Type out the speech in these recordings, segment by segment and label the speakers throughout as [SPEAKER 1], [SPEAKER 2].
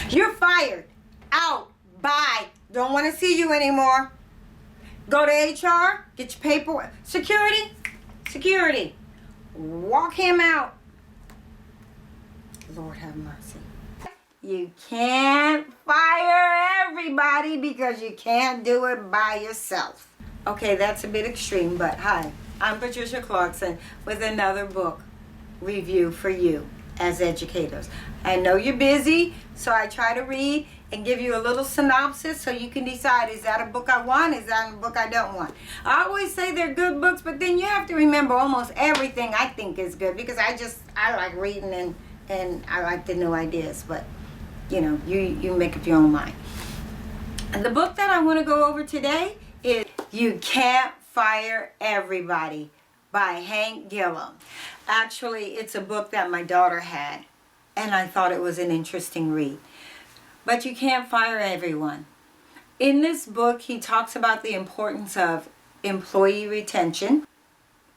[SPEAKER 1] You're fired. Out. Bye. Don't want to see you anymore. Go to HR. Get your paperwork. Security. Security. Walk him out. Lord have mercy. You can't fire everybody because you can't do it by yourself. Okay, that's a bit extreme, but hi, I'm Patricia Clarkson with another book review for you as educators. I know you're busy, so I try to read and give you a little synopsis so you can decide, is that a book I want, is that a book I don't want. I always say they're good books, but then you have to remember almost everything I think is good because I like reading and I like the new ideas, but you know, you make up your own mind. And the book that I want to go over today is You Can't Fire Everybody by Hank Gilman. Actually, it's a book that my daughter had, and I thought it was an interesting read. But you can't fire everyone. In this book, he talks about the importance of employee retention.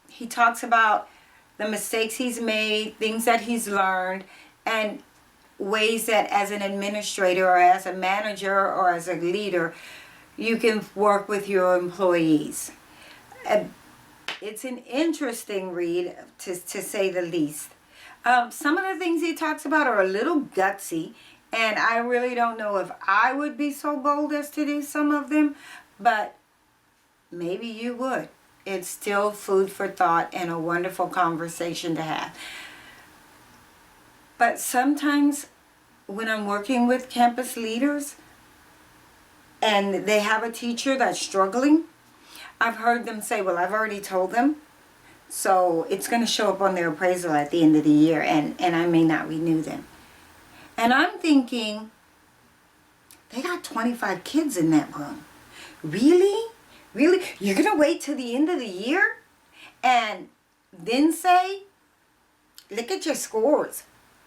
[SPEAKER 1] He talks about the mistakes he's made, things that he's learned, and ways that as an administrator or as a manager or as a leader, you can work with your employees. It's an interesting read, to say the least. Some of the things he talks about are a little gutsy, and I really don't know if I would be so bold as to do some of them, but maybe you would. It's still food for thought and a wonderful conversation to have. But sometimes when I'm working with campus leaders and they have a teacher that's struggling, I've heard them say, well, I've already told them, so it's going to show up on their appraisal at the end of the year, and I may not renew them. And I'm thinking, they got 25 kids in that room. Really? Really? You're going to wait till the end of the year and then say, look at your scores.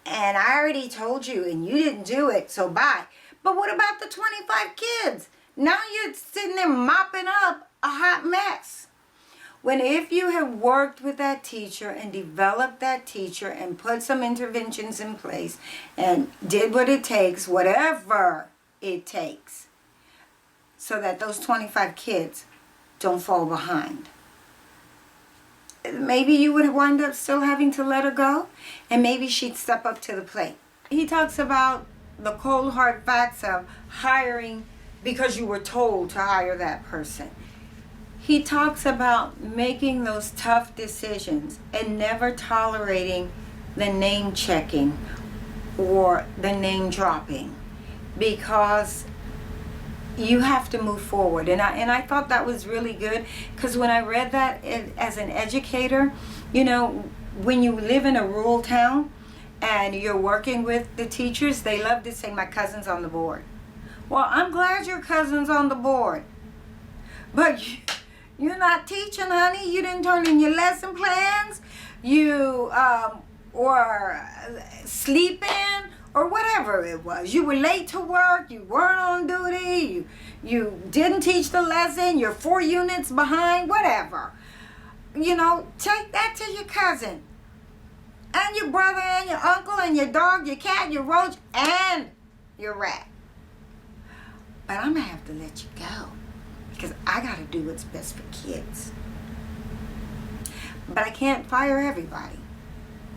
[SPEAKER 1] And I already told you and you didn't do it, so bye. But what about the 25 kids? Now you're sitting there mopping up a hot mess. When if you have worked with that teacher and developed that teacher and put some interventions in place and did what it takes, whatever it takes, so that those 25 kids don't fall behind. Maybe you would wind up still having to let her go, and maybe she'd step up to the plate. He talks about the cold hard facts of hiring because you were told to hire that person. He talks about making those tough decisions and never tolerating the name checking or the name dropping, because you have to move forward. And I thought that was really good, because when I read that as an educator, you know, when you live in a rural town and you're working with the teachers, they love to say, my cousin's on the board. Well, I'm glad your cousin's on the board, but you're not teaching, honey. You didn't turn in your lesson plans. You or sleeping, or whatever it was. You were late to work, you weren't on duty, you didn't teach the lesson, you're 4 units behind, whatever. You know, take that to your cousin, and your brother, and your uncle, and your dog, your cat, your roach, and your rat. But I'm gonna have to let you go, because I gotta do what's best for kids. But I can't fire everybody.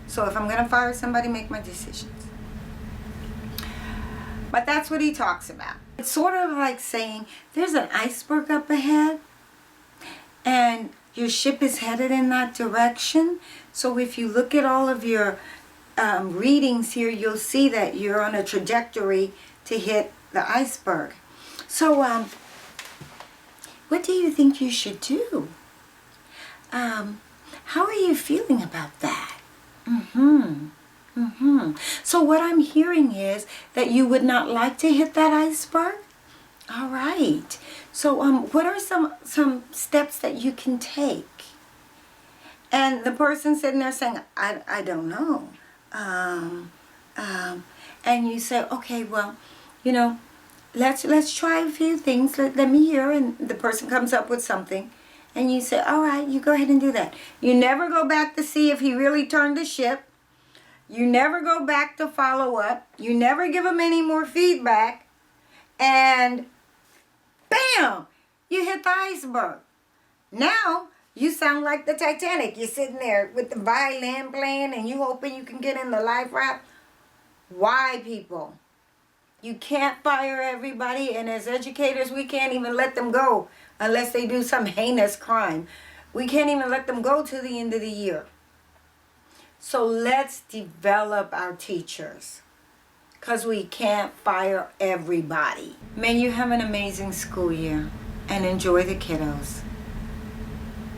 [SPEAKER 1] So if I'm gonna fire somebody, make my decisions. But that's what he talks about. It's sort of like saying there's an iceberg up ahead and your ship is headed in that direction. So if you look at all of your readings here, you'll see that you're on a trajectory to hit the iceberg. So what do you think you should do? How are you feeling about that? So what I'm hearing is that you would not like to hit that iceberg? All right. So what are some steps that you can take? And the person sitting there saying, I don't know. And you say, okay, well, you know, let's try a few things. Let me hear. And the person comes up with something. And you say, all right, you go ahead and do that. You never go back to see if he really turned the ship. You never go back to follow up. You never give them any more feedback. And bam, you hit the iceberg. Now, you sound like the Titanic. You're sitting there with the violin playing and you hoping you can get in the life raft. Why, people? You can't fire everybody, and as educators, we can't even let them go unless they do some heinous crime. We can't even let them go to the end of the year. So let's develop our teachers, because we can't fire everybody. May you have an amazing school year and enjoy the kiddos.